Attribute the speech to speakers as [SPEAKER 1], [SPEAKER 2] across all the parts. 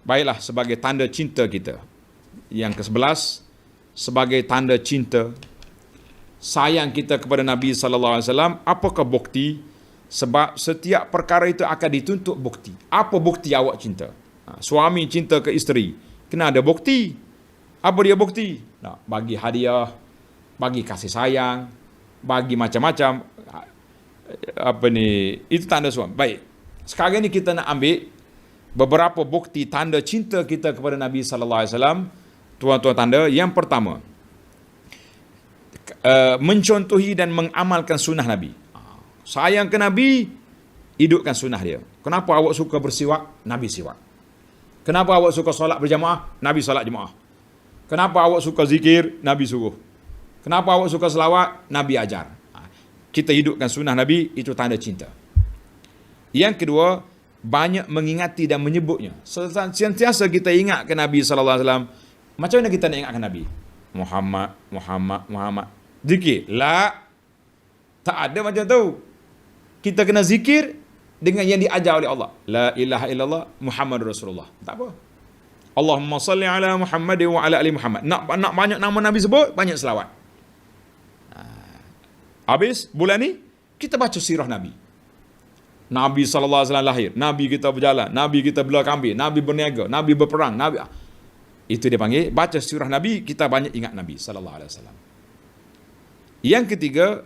[SPEAKER 1] Baiklah, sebagai tanda cinta kita. Yang ke-11, sebagai tanda cinta sayang kita kepada Nabi sallallahu alaihi wasallam, apakah bukti? Sebab setiap perkara itu akan dituntut bukti. Apa bukti awak cinta? Suami cinta ke isteri, kena ada bukti. Apa dia bukti? Bagi hadiah, bagi kasih sayang, bagi macam-macam. Itu tanda suami. Baik. Sekarang ni kita nak ambil beberapa bukti tanda cinta kita kepada Nabi sallallahu alaihi wasallam. Tuan-tuan tanda, yang pertama, mencontohi dan mengamalkan sunnah Nabi. Sayang ke Nabi, hidupkan sunnah dia. Kenapa awak suka bersiwak? Nabi siwak. Kenapa awak suka solat berjamaah? Nabi solat jemaah. Kenapa awak suka zikir? Nabi suruh. Kenapa awak suka selawat? Nabi ajar. Kita hidupkan sunnah Nabi, itu tanda cinta. Yang kedua, banyak mengingati dan menyebutnya. Sentiasa kita ingatkan Nabi sallallahu alaihi wasallam. Macam mana kita nak ingatkan Nabi? Muhammad. Zikir? La. Tak ada macam tu. Kita kena zikir dengan yang diajar oleh Allah. La ilaha illallah Muhammadur Rasulullah. Tak apa. Allahumma salli ala Muhammad wa ala ali Muhammad. Nak banyak nama Nabi sebut, banyak selawat. Habis bulan ni kita baca sirah Nabi. Nabi sallallahu alaihi wasallam lahir, Nabi kita berjalan, Nabi kita bela kambing, Nabi berniaga, Nabi berperang, Nabi. Itu dia panggil baca sirah Nabi, kita banyak ingat Nabi sallallahu alaihi wasallam. Yang ketiga,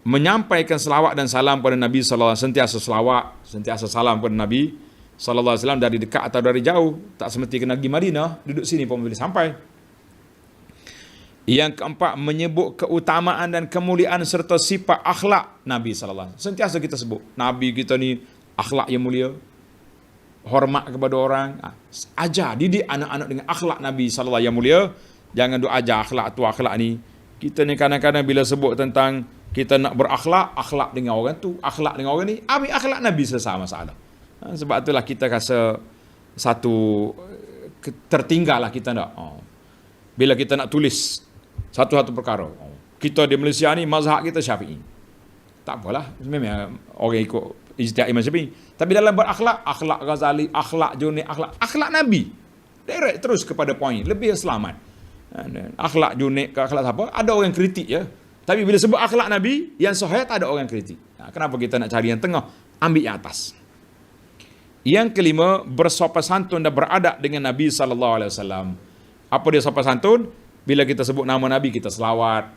[SPEAKER 1] menyampaikan selawat dan salam kepada Nabi sallallahu alaihi wasallam, sentiasa selawat, sentiasa salam kepada Nabi sallallahu alaihi wasallam, dari dekat atau dari jauh. Tak semesti kena pergi Madinah, duduk sini pun boleh sampai. Yang keempat, menyebut keutamaan dan kemuliaan serta sifat akhlak Nabi sallallahu alaihi wasallam. Sentiasa kita sebut Nabi kita ni akhlak yang mulia, hormat kepada orang. Ajar, didik anak-anak dengan akhlak Nabi sallallahu yang mulia. Jangan duk ajar akhlak tu akhlak ni. Kita ni kadang-kadang bila sebut tentang kita nak berakhlak, akhlak dengan orang tu, akhlak dengan orang ni, ambil akhlak Nabi selesai masalah. Sebab itulah kita rasa satu tertinggal lah kita nak. Bila kita nak tulis satu-satu perkara. Kita di Malaysia ni mazhab kita Syafi'i. Tak apalah, memang orang ikut ijtihad Imam Syafi'i. Tapi dalam berakhlak, akhlak Ghazali, akhlak Junaid, akhlak Nabi. Direct terus kepada poin, lebih selamat. Akhlak Junaid ke akhlak siapa? Ada orang kritik ya. Tapi bila sebut akhlak Nabi, yang sahih tak ada orang kritik. Kenapa kita nak cari yang tengah? Ambil yang atas. Yang kelima, bersopan santun dan beradab dengan Nabi sallallahu alaihi wasallam. Apa dia sopan santun? Bila kita sebut nama Nabi, kita selawat.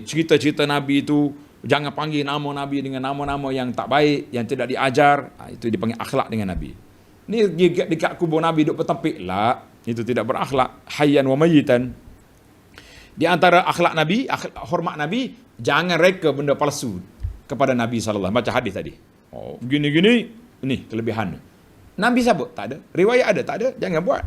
[SPEAKER 1] Cerita-cerita Nabi itu, jangan panggil nama Nabi dengan nama-nama yang tak baik, yang tidak diajar. Itu dipanggil akhlak dengan Nabi. Ni dekat kubur Nabi duk bertempik lah. Itu tidak berakhlak. Hayyan wa mayyitan. Di antara akhlak Nabi, hormat Nabi, jangan reka benda palsu kepada Nabi sallallahu alaihi wasallam. Macam hadis tadi. Gini-gini, ni kelebihan. Nabi sabut? Tak ada. Riwayat ada? Tak ada. Jangan buat.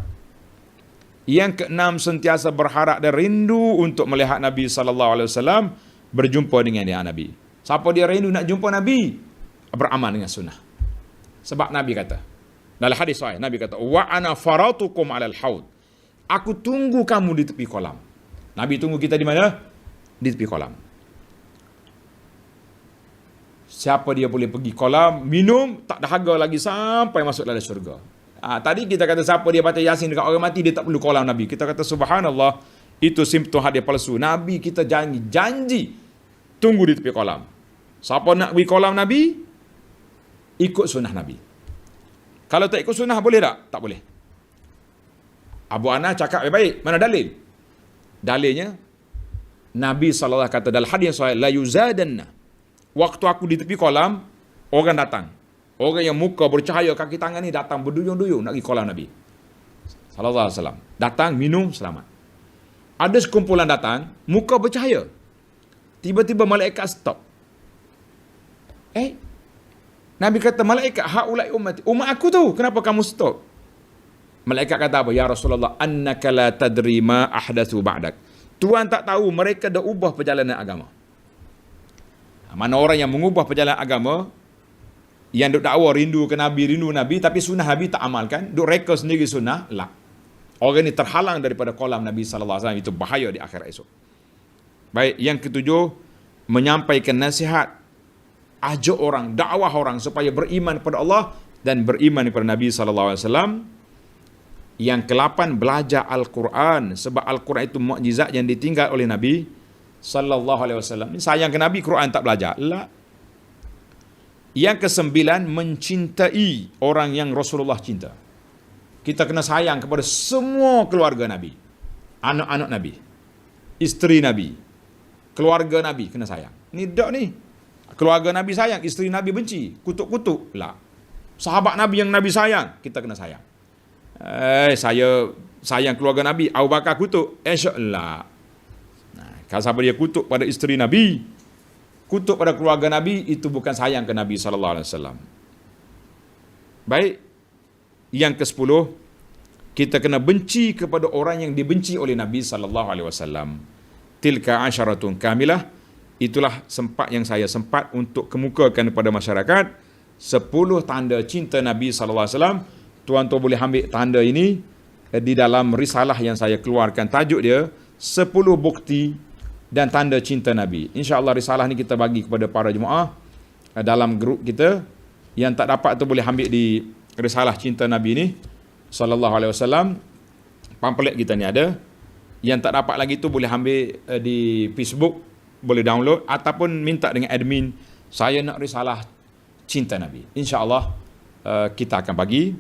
[SPEAKER 1] Yang keenam, sentiasa berharap dan rindu untuk melihat Nabi sallallahu alaihi wasallam, berjumpa dengan dia Nabi. Siapa dia rindu nak jumpa Nabi? Beramal dengan sunnah. Sebab Nabi kata, dalam hadis sahih, Nabi kata, wa ana faratukum alal haud. Aku tunggu kamu di tepi kolam. Nabi tunggu kita di mana? Di tepi kolam. Siapa dia boleh pergi kolam, minum, tak dahaga lagi sampai masuk dalam syurga. Tadi kita kata siapa dia baca Yasin dekat orang mati, dia tak perlu kolam Nabi. Kita kata subhanallah, itu simptom hadiah palsu. Nabi kita janji tunggu di tepi kolam. Siapa nak pergi kolam Nabi, ikut sunnah Nabi. Kalau tak ikut sunnah boleh tak? Tak boleh. Abu Ana cakap baik, mana dalil? Dalilnya Nabi SAW kata dalam hadis sahih, la yuzadanna. Waktu aku di tepi kolam, orang datang. Orang yang muka bercahaya, kaki tangan ni datang berduyung-duyung nak pergi kolam Nabi sallallahu alaihi wasallam. Datang, minum, selamat. Ada sekumpulan datang, muka bercahaya. Tiba-tiba malaikat stop. Nabi kata, malaikat, haulai ummati. Umat aku tu, kenapa kamu stop? Malaikat kata apa? Ya Rasulullah, annaka la tadri ma ahdathu ba'dak. Tuhan tak tahu mereka dah ubah perjalanan agama. Mana orang yang mengubah perjalanan agama, yang duk dakwa rindu ke Nabi, tapi sunnah Nabi tak amalkan, duk reka sendiri sunnah, lah. Orang ni terhalang daripada kolam Nabi sallallahu alaihi wasallam. Itu bahaya di akhirat esok. Baik, yang ketujuh, menyampaikan nasihat, ajak orang, dakwah orang supaya beriman kepada Allah dan beriman kepada Nabi SAW. Yang ke-8, belajar Al-Quran, sebab Al-Quran itu mukjizat yang ditinggal oleh Nabi SAW. Sayang ke Nabi, Quran tak belajar? La. Yang ke-9, mencintai orang yang Rasulullah cinta. Kita kena sayang kepada semua keluarga Nabi, anak-anak Nabi, isteri Nabi, keluarga Nabi kena sayang. Ni dak ni. Keluarga Nabi sayang, isteri Nabi benci, kutuk-kutuk. La. Sahabat Nabi yang Nabi sayang, kita kena sayang. Saya sayang keluarga Nabi, Abu Bakar kutuk. Insya-Allah. Kalau siapa dia kutuk pada isteri Nabi, kutuk pada keluarga Nabi, itu bukan sayang ke Nabi SAW. Baik. Yang ke-10, kita kena benci kepada orang yang dibenci oleh Nabi SAW. Tilka asyaratun kamilah. Itulah yang saya sempat untuk kemukakan kepada masyarakat 10 tanda cinta Nabi SAW. Tuan-tuan boleh ambil tanda ini di dalam risalah yang saya keluarkan. Tajuk dia 10 bukti dan tanda cinta Nabi. InsyaAllah risalah ni kita bagi kepada para jemaah dalam grup kita. Yang tak dapat tu boleh ambil di risalah cinta Nabi ni sallallahu alaihi wasallam. Pamphlet kita ni ada. Yang tak dapat lagi tu boleh ambil di Facebook, boleh download ataupun minta dengan admin, saya nak risalah cinta Nabi. InsyaAllah kita akan bagi,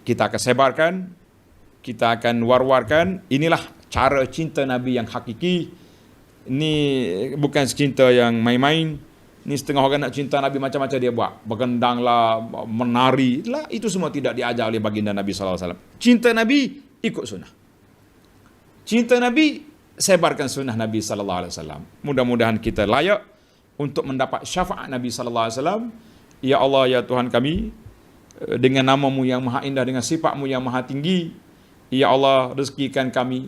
[SPEAKER 1] kita akan sebarkan, kita akan war-warkan. Inilah cara cinta Nabi yang hakiki. Ini bukan cinta yang main-main. Ni setengah orang nak cinta Nabi macam-macam dia buat. Bergendang lah, menari lah. Itu semua tidak diajar oleh baginda Nabi SAW. Cinta Nabi, ikut sunnah. Cinta Nabi, sebarkan sunnah Nabi SAW. Mudah-mudahan kita layak untuk mendapat syafaat Nabi SAW. Ya Allah, ya Tuhan kami, dengan nama-Mu yang maha indah, dengan sifat-Mu yang maha tinggi, ya Allah, rezekikan kami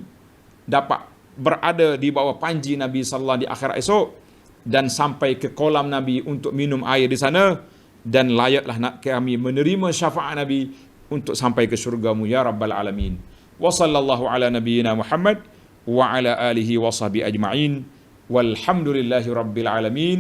[SPEAKER 1] dapat berada di bawah panji Nabi SAW di akhirat esok, dan sampai ke kolam Nabi untuk minum air di sana, dan layaklah nak kami menerima syafaat Nabi untuk sampai ke syurga-Mu ya Rabbal Alamin. Wa sallallahu ala nabiyyina Muhammad wa ala alihi wa sahbihi ajma'in walhamdulillahi rabbil alamin.